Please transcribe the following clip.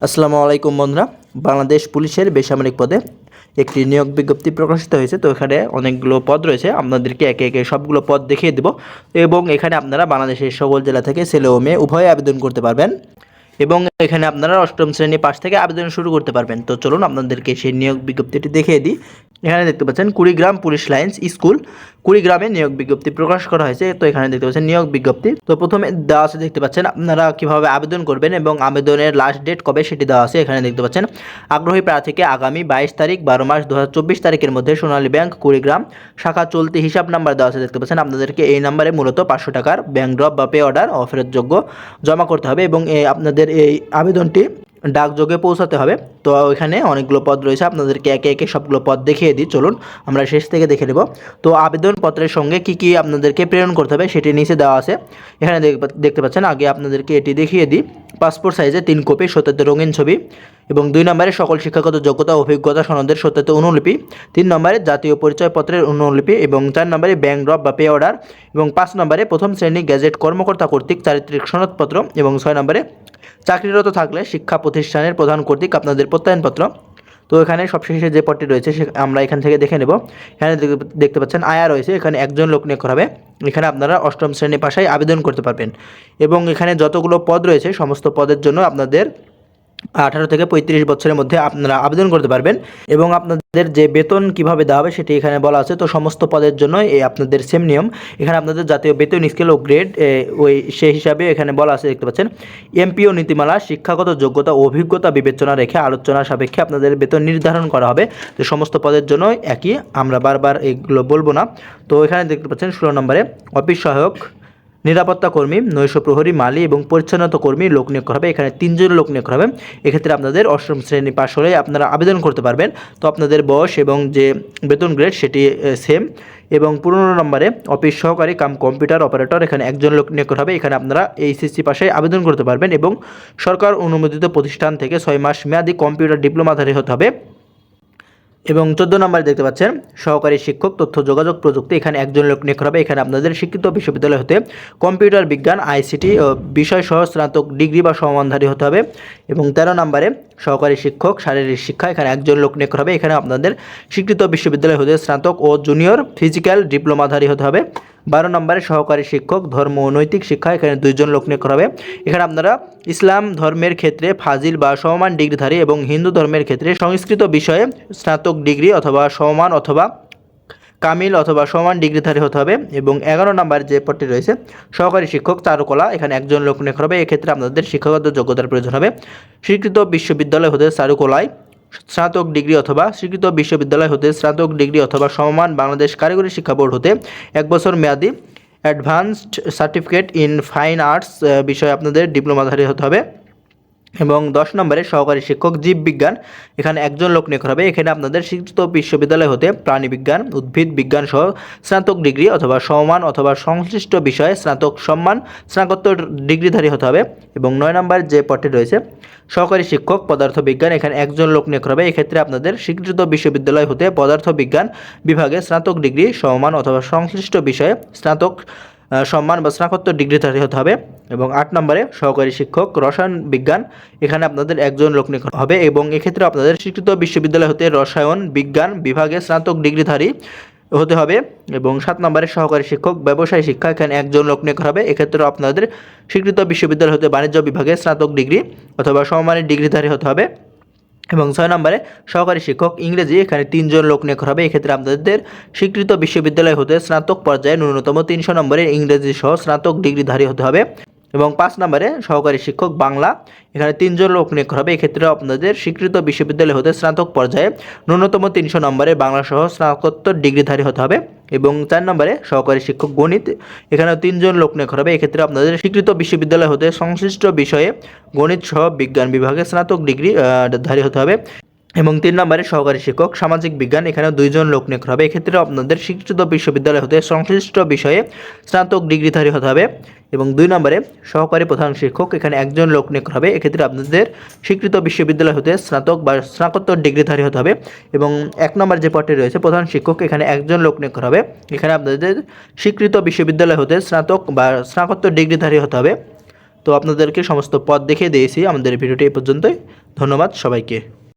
আসসালামু আলাইকুম বন্ধুরা। বাংলাদেশ পুলিশের বেসামরিক পদে একটি নিয়োগ বিজ্ঞপ্তি প্রকাশিত হয়েছে। তো এখানে অনেকগুলো পদ রয়েছে, আপনাদেরকে একে একে সবগুলো পদ দেখিয়ে দেব এবং এখানে আপনারা বাংলাদেশের সকল জেলা থেকে ছেলে ও মেয়ে উভয়ে আবেদন করতে পারবেন এবং এখানে আপনারা অষ্টম শ্রেণী পাশ থেকে আবেদন শুরু করতে পারবেন। তো চলুন আপনাদেরকে সেই নিয়োগ বিজ্ঞপ্তিটি দেখিয়ে দিই। এখানে দেখতে পাচ্ছেন কুড়িগ্রাম পুলিশ লাইন্স স্কুল, কুড়িগ্রামে নিয়োগ বিজ্ঞপ্তি প্রকাশ করা হয়েছে। তো এখানে দেখতে পাচ্ছেন নিয়োগ বিজ্ঞপ্তি। তো প্রথমে দেওয়া আছে, দেখতে পাচ্ছেন আপনারা কিভাবে আবেদন করবেন এবং আবেদনের লাস্ট ডেট কবে সেটি দেওয়া আছে। এখানে দেখতে পাচ্ছেন আগ্রহী প্রার্থীকে আগামী 22 তারিখ 12 মাস 2024 তারিখের মধ্যে সোনালী ব্যাংক কুড়িগ্রাম শাখা চলতি হিসাব নাম্বার দেওয়া আছে। দেখতে পাচ্ছেন আপনাদেরকে এই নাম্বারে মূলত 500 টাকার ব্যাংক ড্রপ বা পে অর্ডার অফেরতযোগ্য জমা করতে হবে এবং আপনাদের এই আবেদনটি ডাকযোগে পৌঁছাতে হবে। তো এখানে অনেকগুলো পদ রয়েছে, আপনাদেরকে একে একে সবগুলো পদ দেখিয়ে দিই। চলুন আমরা শেষ থেকে দেখে নেব। তো আবেদনপত্রের সঙ্গে কি কি আপনাদেরকে প্রেরণ করতে হবে সেটি নিচে দেওয়া আছে। এখানে দেখতে পাচ্ছেন, আগে আপনাদেরকে এটি দেখিয়ে দিই। পাসপোর্ট সাইজে 3 কপি সত্যায়িত রঙিন ছবি এবং 2 নম্বরে সকল শিক্ষাগত যোগ্যতা অভিজ্ঞতা সনদের সত্যায়িত অনুলিপি, 3 নম্বরে জাতীয় পরিচয়পত্রের অনুলিপি এবং 4 নম্বরে ব্যাংক ড্রপ বা পে অর্ডার এবং 5 নম্বরে প্রথম শ্রেণী গ্যাজেট কর্মকর্তা কর্তৃক চারিত্রিক সনদপত্র এবং 6 নম্বরে চাকরিরত থাকলে শিক্ষা প্রতিষ্ঠানের প্রধান কর্তৃক আপনাদের প্রত্যয়নপত্র। তো এখানে সবশেষে যে পদটি রয়েছে আমরা এখান থেকে দেখে নেব। এখানে দেখতে পাচ্ছেন আয়া রয়েছে, এখানে একজন লোক নিয়োগ করা হবে। এখানে আপনারা অষ্টম শ্রেণী পাশায় আবেদন করতে পারবেন এবং এখানে যতগুলো পদ রয়েছে সমস্ত পদের জন্য আপনাদের 18 থেকে 35 বছরের মধ্যে আপনারা আবেদন করতে পারবেন এবং আপনাদের যে বেতন কিভাবে দেওয়া হবে সেটি এখানে বলা আছে। তো সমস্ত পদের জন্য এই আপনাদের সেম নিয়ম। এখানে আপনাদের জাতীয় বেতন স্কেল ও গ্রেড ওই সেই হিসাবে এখানে বলা আছে। দেখতে পাচ্ছেন এমপিও নীতিমালা শিক্ষাগত যোগ্যতা ও অভিজ্ঞতা বিবেচনা রেখে আলোচনা সাপেক্ষে আপনাদের বেতন নির্ধারণ করা হবে। তো সমস্ত পদের জন্য একই, আমরা বারবার এগুলো বলবো না। তো এখানে দেখতে পাচ্ছেন 16 নম্বরে অফিস সহায়ক, নিরাপত্তা কর্মী, নৈশ প্রহরী, মালি এবং পরিচ্ছন্নতা কর্মী লোক নিয়োগ করা হবে। এখানে 3 জন লোক নিয়োগ করা হবে। এক্ষেত্রে আপনাদের অষ্টম শ্রেণী পাশ হলে আপনারা আবেদন করতে পারবেন। তো আপনাদের বয়স এবং যে বেতন গ্রেড সেটি সেম এবং 15 নম্বরে অফিস সহকারী কাম কম্পিউটার অপারেটর, এখানে একজন লোক নিয়োগ করা হবে। এখানে আপনারা এইচএসসি পাশে আবেদন করতে পারবেন এবং সরকার অনুমোদিত প্রতিষ্ঠান থেকে 6 মাস মেয়াদী কম্পিউটার ডিপ্লোমাধারী হতে হবে। এবং 14 নম্বরে দেখতে পাচ্ছেন সহকারী শিক্ষক তথ্য যোগাযোগ প্রযুক্তি, এখানে একজন লোক নিয়োগ করা হবে। এখানে আপনাদের স্বীকৃত বিশ্ববিদ্যালয় হতে কম্পিউটার বিজ্ঞান আইসিটি বিষয় সহ স্নাতক ডিগ্রি বা সমমানধারী হতে হবে। এবং 13 নম্বরে সহকারী শিক্ষক শারীরিক শিক্ষা, এখানে একজন লোক নিয়োগ করা হবে। এখানে আপনাদের স্বীকৃত বিশ্ববিদ্যালয় হতে স্নাতক ও জুনিয়র ফিজিক্যাল ডিপ্লোমাধারী হতে হবে। 12 নম্বরে সহকারী শিক্ষক ধর্ম ও নৈতিক শিক্ষা, এখানে 2 জন লোক নিয়োগ করা হবে। এখানে আপনারা ইসলাম ধর্মের ক্ষেত্রে ফাজিল বা সমমান ডিগ্রিধারী এবং হিন্দু ধর্মের ক্ষেত্রে সংস্কৃত বিষয়ে স্নাতক ডিগ্রি অথবা সমমান অথবা কামিল অথবা সমান ডিগ্রিধারী হতে হবে। এবং 11 নম্বর যে পদটি রয়েছে সহকারী শিক্ষক চারুকলা, এখানে একজন লোক নিয়োগ করা হবে। এক্ষেত্রে আপনাদের শিক্ষাগত যোগ্যতার প্রয়োজন হবে স্বীকৃত বিশ্ববিদ্যালয় হতে চারুকলায় স্নাতক ডিগ্রি অথবা স্বীকৃত বিশ্ববিদ্যালয় হতে স্নাতক ডিগ্রি অথবা সমমান বাংলাদেশ কারিগরি শিক্ষা বোর্ড হতে 1 বছর মেয়াদী advanced certificate in fine arts বিষয়ে আপনাদের ডিপ্লোমাধারী হতে হবে। এবং 10 নম্বরে সহকারী শিক্ষক জীববিজ্ঞান, এখানে একজন লোক নিয়োগ করা হবে। এখানে আপনাদের স্বীকৃত বিশ্ববিদ্যালয় হতে প্রাণীবিজ্ঞান উদ্ভিদ বিজ্ঞান সহ স্নাতক ডিগ্রি অথবা সমমান অথবা সংশ্লিষ্ট বিষয়ে স্নাতক সম্মান স্নাতকোত্তর ডিগ্রিধারী হতে হবে। এবং 9 নম্বর যে পদটি রয়েছে সহকারী শিক্ষক পদার্থবিজ্ঞান, এখানে একজন লোক নিয়োগ করা হবে। এক্ষেত্রে আপনাদের স্বীকৃত বিশ্ববিদ্যালয় হতে পদার্থবিজ্ঞান বিভাগে স্নাতক ডিগ্রি সমমান অথবা সংশ্লিষ্ট বিষয়ে স্নাতক সম্মান বা স্নাতকোত্তর ডিগ্রিধারী হতে হবে। এবং 8 নম্বরে সহকারী শিক্ষক রসায়ন বিজ্ঞান, এখানে আপনাদের একজন লোক নিয়োগ হবে এবং এক্ষেত্রে আপনাদের স্বীকৃত বিশ্ববিদ্যালয় হতে রসায়ন বিজ্ঞান বিভাগে স্নাতক ডিগ্রিধারী হতে হবে। এবং 7 নম্বরে সহকারী শিক্ষক ব্যবসায় শিক্ষা, এখানে একজন লোক নিয়োগ হবে। এক্ষেত্রে আপনাদের স্বীকৃত বিশ্ববিদ্যালয় হতে বাণিজ্য বিভাগে স্নাতক ডিগ্রি অথবা সমমানের ডিগ্রিধারী হতে হবে। এবং 6 নম্বরে সহকারী শিক্ষক ইংরেজি, এখানে 3 জন লোক নিয়োগ হবে। এক্ষেত্রে আপনাদের স্বীকৃত বিশ্ববিদ্যালয় হতে স্নাতক পর্যায়ে ন্যূনতম 300 নম্বরের ইংরেজি সহ স্নাতক ডিগ্রিধারী হতে হবে। এবং 5 নম্বরে সহকারী শিক্ষক বাংলা, এখানে 3 জন লোক নিয়োগ হবে। এক্ষেত্রে আপনাদের স্বীকৃত বিশ্ববিদ্যালয় হতে স্নাতক পর্যায়ে ন্যূনতম 300 নম্বরের বাংলা সহ স্নাতকোত্তর ডিগ্রিধারী হতে হবে। এবং 4 নম্বরে সহকারী শিক্ষক গণিত, এখানেও 3 জন লোক নিয়োগ হবে। এক্ষেত্রে আপনাদের স্বীকৃত বিশ্ববিদ্যালয় হতে সংশ্লিষ্ট বিষয়ে গণিত সহ বিজ্ঞান বিভাগে স্নাতক ডিগ্রি ধারী হতে হবে। এবং 3 নম্বরে সহকারী শিক্ষক সামাজিক বিজ্ঞান, এখানেও 2 জন লোক নিয়োগ হবে। এক্ষেত্রে আপনাদের স্বীকৃত বিশ্ববিদ্যালয় হতে সংশ্লিষ্ট বিষয়ে স্নাতক ডিগ্রিধারী হতে হবে। এবং 2 নম্বরে সহকারী প্রধান শিক্ষক, এখানে একজন লোক নিয়োগ হবে। এক্ষেত্রে আপনাদের স্বীকৃত বিশ্ববিদ্যালয় হতে স্নাতক বা স্নাতকোত্তর ডিগ্রিধারী হতে হবে। এবং 1 নম্বর যে পদটি রয়েছে প্রধান শিক্ষক, এখানে একজন লোক নিয়োগ হবে। এখানে আপনাদের স্বীকৃত বিশ্ববিদ্যালয় হতে স্নাতক বা স্নাতকোত্তর ডিগ্রিধারী হতে হবে। তো আপনাদেরকে সমস্ত পদ দেখিয়ে দিয়েছি। আমাদের ভিডিওটি এই পর্যন্তই। ধন্যবাদ সবাইকে।